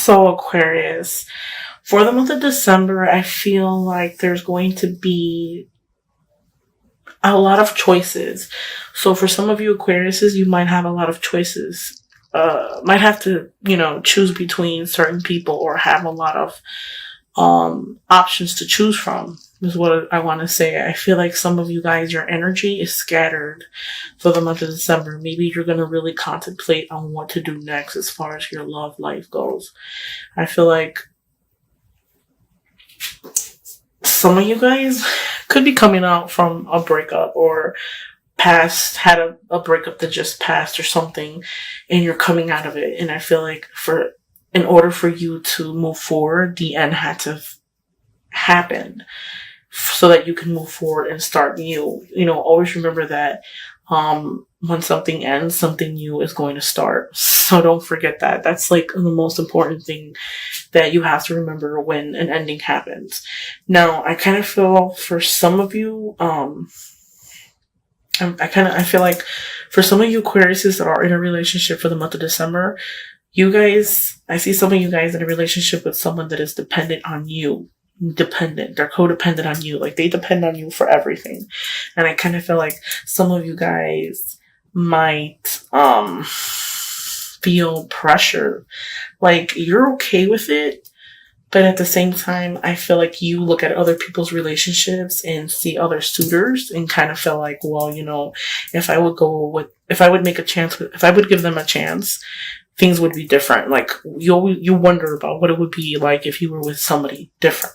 So, Aquarius, for the month of December, I feel like there's going to be a lot of choices. So, for some of you Aquariuses, you might have a lot of choices. Might have to, choose between certain people or have a lot of options to choose from, is what I want to say. I feel like some of you guys, your energy is scattered for the month of December. Maybe you're going to really contemplate on what to do next as far as your love life goes. I feel like some of you guys could be coming out from a breakup or had a breakup that just passed or something, and you're coming out of it. And I feel like in order for you to move forward, the end had to happen so that you can move forward and start new. Always remember that when something ends, something new is going to start. So don't forget that. That's like the most important thing that you have to remember when an ending happens. Now, I kind of feel for some of you, I feel like for some of you Aquariuses that are in a relationship for the month of December, you guys, I see some of you guys in a relationship with someone that is dependent on you. They're codependent on you. Like, they depend on you for everything. And I kind of feel like some of you guys might feel pressure. Like, you're okay with it, but at the same time, I feel like you look at other people's relationships and see other suitors and kind of feel like, well, if I would give them a chance, things would be different. Like, you wonder about what it would be like if you were with somebody different.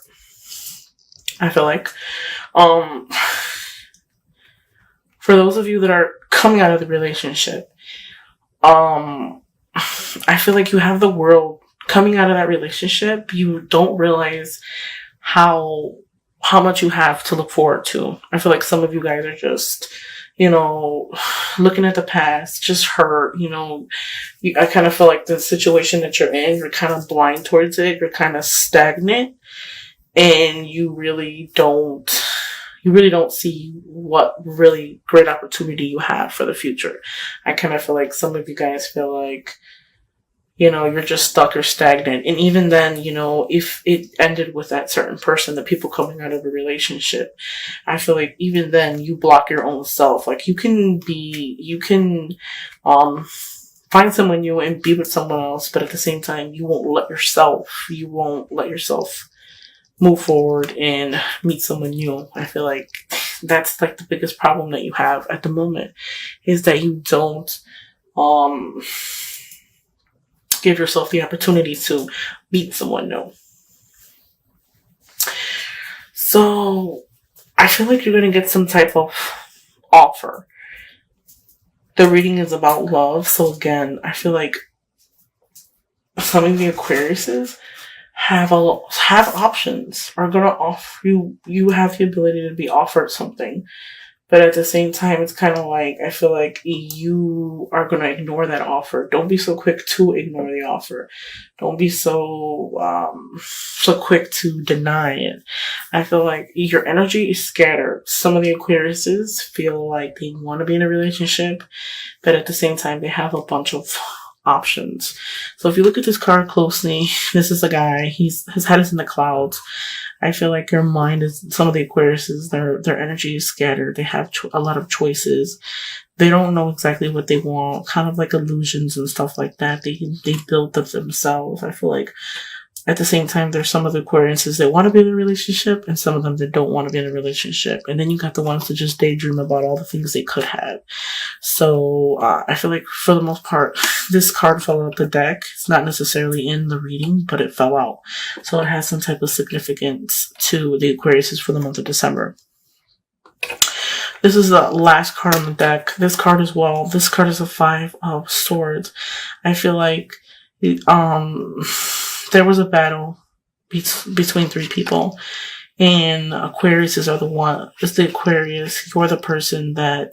I feel like, for those of you that are coming out of the relationship, I feel like you have the world coming out of that relationship. You don't realize how much you have to look forward to. I feel like some of you guys are just, looking at the past, just hurt, I kind of feel like the situation that you're in, you're kind of blind towards it. You're kind of stagnant, and you really don't see what really great opportunity you have for the future. I kind of feel like some of you guys feel like, you're just stuck or stagnant. And even then, if it ended with that certain person, the people coming out of a relationship, I feel like even then you block your own self. Like, you can find someone new and be with someone else, but at the same time, you won't let yourself move forward and meet someone new. I feel like that's like the biggest problem that you have at the moment, is that you don't, give yourself the opportunity to meet someone new. So I feel like you're going to get some type of offer. The reading is about love. So again, I feel like some of the Aquariuses have options, are going to offer you have the ability to be offered something. But at the same time, it's kind of like, I feel like you are going to ignore that offer. Don't be so quick to ignore the offer. Don't be so quick to deny it. I feel like your energy is scattered. Some of the Aquariuses feel like they want to be in a relationship, but at the same time, they have a bunch of options. So if you look at this card closely, this is a guy. His head is in the clouds. I feel like your mind is, some of the Aquariuses, their energy is scattered. They have a lot of choices. They don't know exactly what they want, kind of like illusions and stuff like that. They build up themselves. I feel like at the same time, there's some of the Aquariuses that want to be in a relationship and some of them that don't want to be in a relationship. And then you got the ones that just daydream about all the things they could have. So I feel like for the most part, this card fell out the deck. It's not necessarily in the reading, but it fell out. So it has some type of significance to the Aquariuses for the month of December. This is the last card on the deck. This card as well. This card is a 5 of Swords. I feel like there was a battle between 3 people, and Aquariuses are the Aquarius. You're the person that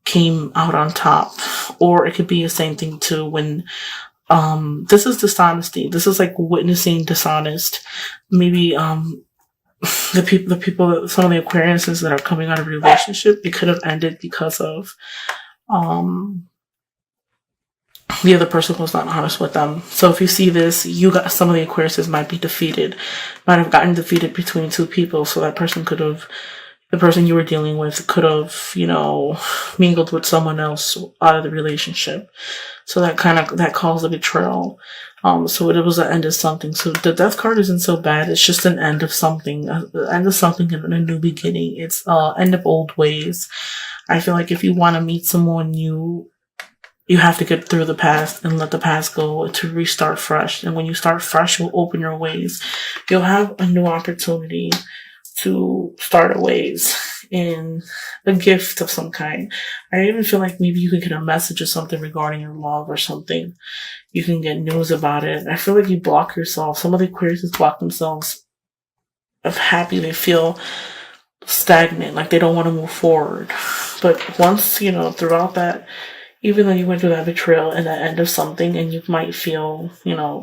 came out on top. Or it could be the same thing too when this is dishonesty. This is like witnessing dishonest. Maybe the people, some of the Aquariuses that are coming out of a relationship, it could have ended because of the other person was not honest with them. So if you see this, some of the Aquariuses might be defeated, might have gotten defeated between two people. So the person you were dealing with could have, mingled with someone else out of the relationship. So that caused a betrayal. So it was the end of something. So the death card isn't so bad. It's just an end of something, the end of something and a new beginning. It's end of old ways. I feel like if you want to meet someone new, you have to get through the past and let the past go to restart fresh. And when you start fresh, you'll open your ways. You'll have a new opportunity to start a ways in a gift of some kind. I even feel like maybe you can get a message or something regarding your love or something. You can get news about it. I feel like you block yourself. Some of the Aquariuses block themselves of happy. They feel stagnant, like they don't want to move forward. But once, throughout that, even though you went through that betrayal and the end of something, and you might feel,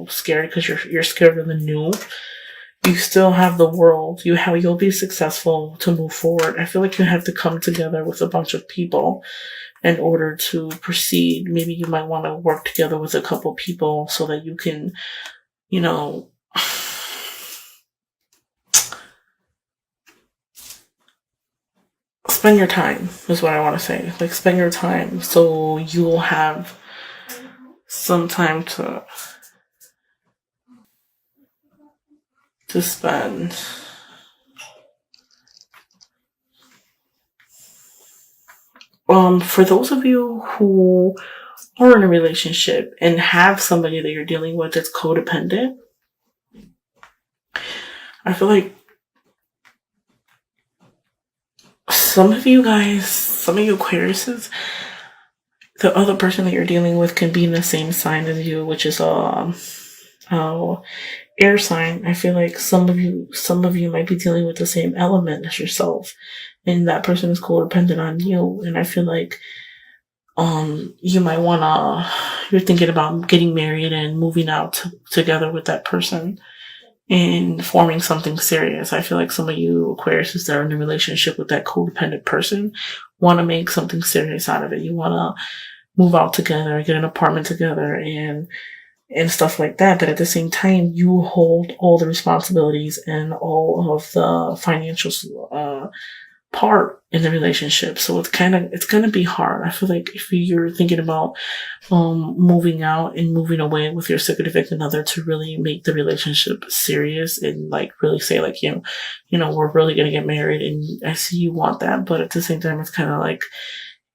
scared because you're scared of the new, you still have the world. You'll be successful to move forward. I feel like you have to come together with a bunch of people in order to proceed. Maybe you might want to work together with a couple people so that you can, spend your time is what I want to say. Like, spend your time so you'll have some time to spend. For those of you who are in a relationship and have somebody that you're dealing with that's codependent, I feel like some of you Aquariuses, the other person that you're dealing with can be in the same sign as you, which is air sign. I feel like some of you might be dealing with the same element as yourself, and that person is codependent on you. And I feel like you might you're thinking about getting married and moving out together with that person and forming something serious. I feel like some of you Aquariuses that are in a relationship with that codependent person want to make something serious out of it. You want to move out together, get an apartment together, and stuff like that. But at the same time, you hold all the responsibilities and all of the financial part in the relationship. So it's going to be hard. I feel like if you're thinking about moving out and moving away with your significant other to really make the relationship serious and like really say like, we're really going to get married, and I see you want that. But at the same time, it's kind of like,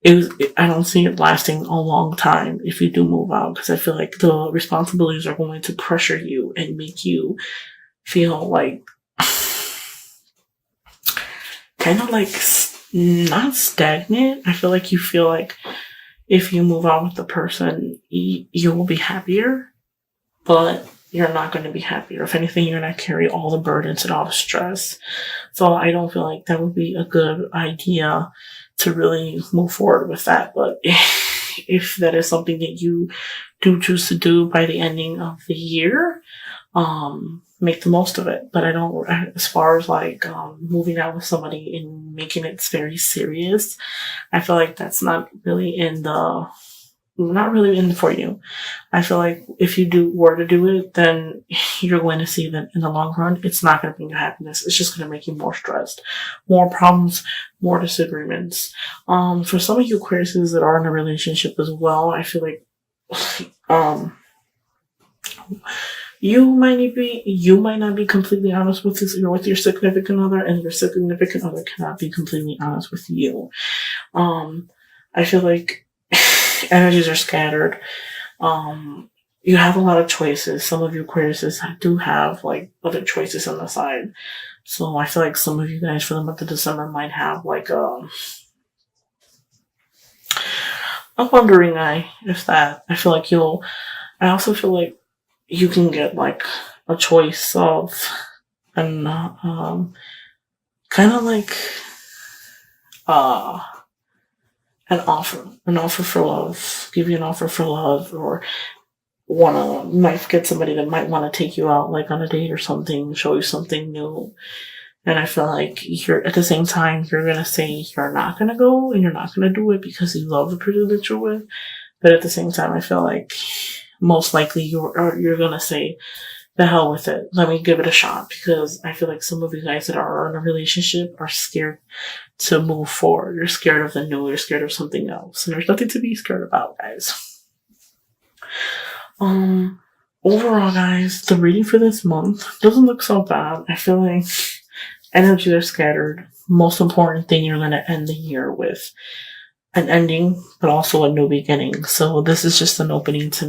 I don't see it lasting a long time if you do move out, because I feel like the responsibilities are going to pressure you and make you feel like kind of like not stagnant. I feel like you feel like if you move out with the person, you will be happier, but you're not going to be happier. If anything, you're going to carry all the burdens and all the stress. So I don't feel like that would be a good idea to really move forward with that. But if that is something that you do choose to do by the ending of the year, make the most of it. But as far as like moving out with somebody and making it very serious, I feel like that's not really for you. I feel like if you were to do it, then you're going to see that in the long run, it's not going to bring you happiness. It's just going to make you more stressed, more problems, more disagreements. For some of you Aquariuses that are in a relationship as well, I feel like, you might not be completely honest with your significant other, and your significant other cannot be completely honest with you. I feel like energies are scattered. You have a lot of choices. Some of you Aquariuses do have like other choices on the side. So I feel like some of you guys for the month of December might have like a wandering eye, if that. I also feel like you can get like a choice of an kind of like an offer for love, give you an offer for love, or might get somebody that might want to take you out like on a date or something, show you something new. And I feel like you're at the same time you're gonna say you're not gonna go and you're not gonna do it because you love the person that you're with. But at the same time, I feel like most likely you're gonna say, the hell with it. Let me give it a shot, because I feel like some of you guys that are in a relationship are scared to move forward. You're scared of the new. You're scared of something else, and there's nothing to be scared about, guys. Overall, guys, the reading for this month doesn't look so bad. I feel like energies are scattered. Most important thing, you're gonna end the year with an ending, but also a new beginning. So this is just an opening to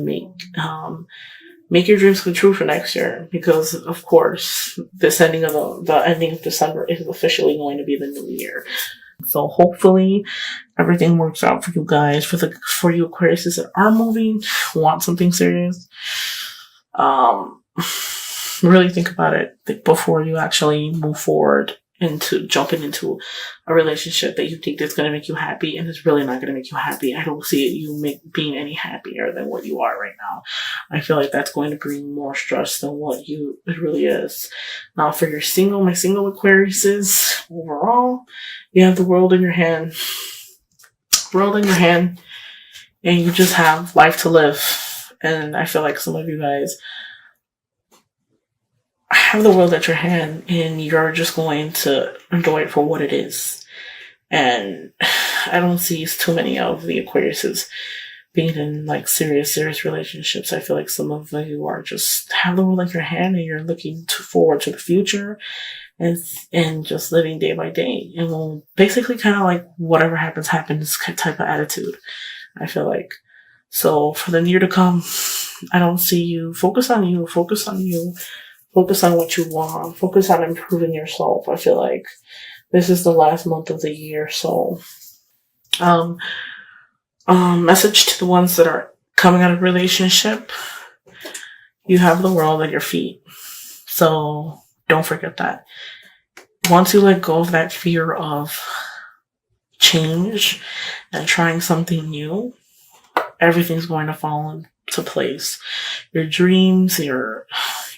make your dreams come true for next year, because of course this ending of the ending of December is officially going to be the new year. So hopefully everything works out for you guys. For you Aquariuses that are moving, want something serious, really think about it before you actually move forward into jumping into a relationship that you think that's going to make you happy, and it's really not going to make you happy. I don't see you being any happier than what you are right now. I feel like that's going to bring more stress than what it really is. Now, for your my single Aquariuses, overall, you have the world in your hand. World in your hand, and you just have life to live. And I feel like some of you guys have the world at your hand, and you're just going to enjoy it for what it is. And I don't see too many of the Aquariuses being in like serious relationships. I feel like some of you are just have the world at your hand, and you're looking forward to the future, and just living day by day, and will basically kind of like whatever happens type of attitude. I feel like. So for the year to come, I don't see you. Focus on you. Focus on you. Focus on what you want. Focus on improving yourself. I feel like this is the last month of the year. So, message to the ones that are coming out of a relationship. You have the world at your feet. So don't forget that. Once you let go of that fear of change and trying something new, everything's going to fall into place. Your dreams, your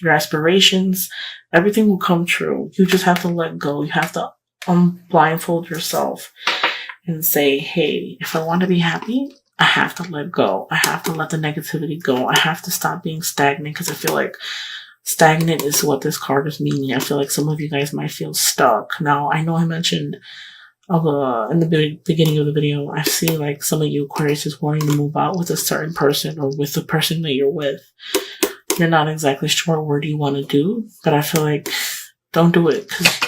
aspirations, everything will come true. You just have to let go. You have to blindfold yourself and say, hey, if I want to be happy, I have to let go. I have to let the negativity go. I have to stop being stagnant, because I feel like stagnant is what this card is meaning. I feel like some of you guys might feel stuck. Now, I know I mentioned in the beginning of the video, I see like some of you Aquarius is wanting to move out with a certain person, or with the person that you're with. You're not exactly sure what do you want to do, but I feel like don't do it, because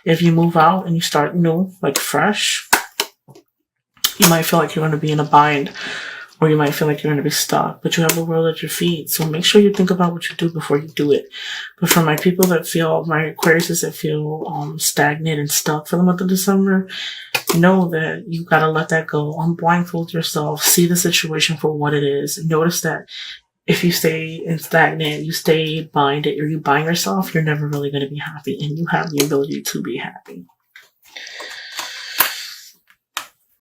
if you move out and you start new, like fresh, you might feel like you're going to be in a bind, or you might feel like you're going to be stuck, but you have the world at your feet. So make sure you think about what you do before you do it. But for my people that feel, my Aquariuses that feel stagnant and stuck for the month of December, know that you got to let that go. Blindfold yourself. See the situation for what it is. Notice that if you stay stagnant, you stay binded, or you bind yourself, you're never really going to be happy, and you have the ability to be happy.